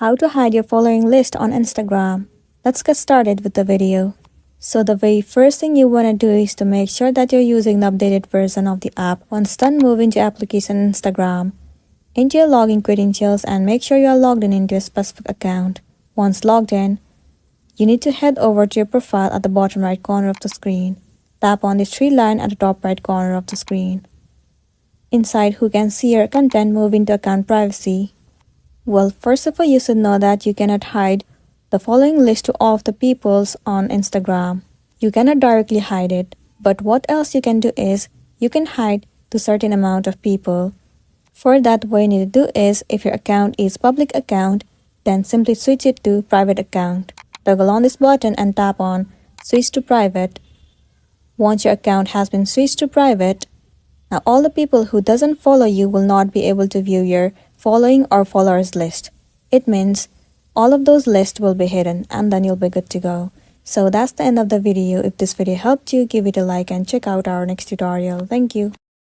How to hide your following list on Instagram. Let's get started with the video. So the very first thing you want to do is to make sure that you're using the updated version of the app. Once done, move into application Instagram. Enter your login credentials and make sure you are logged in into a specific account. Once logged in, you need to head over to your profile at the bottom right corner of the screen. Tap on the three line at the top right corner of the screen. Inside Who Can See Your Content, move into Account Privacy. Well, first of all, you should know that you cannot hide the following list to all of the peoples on Instagram. You cannot directly hide it, but what else you can do is, you can hide to certain amount of people. For that, what you need to do is, if your account is public account, then simply switch it to private account. Toggle on this button and tap on Switch to Private. Once your account has been switched to private, now all the people who doesn't follow you will not be able to view your following or followers list. It means all of those lists will be hidden and then you'll be good to go. So that's the end of the video. If this video helped you, give it a like and check out our next tutorial. Thank you.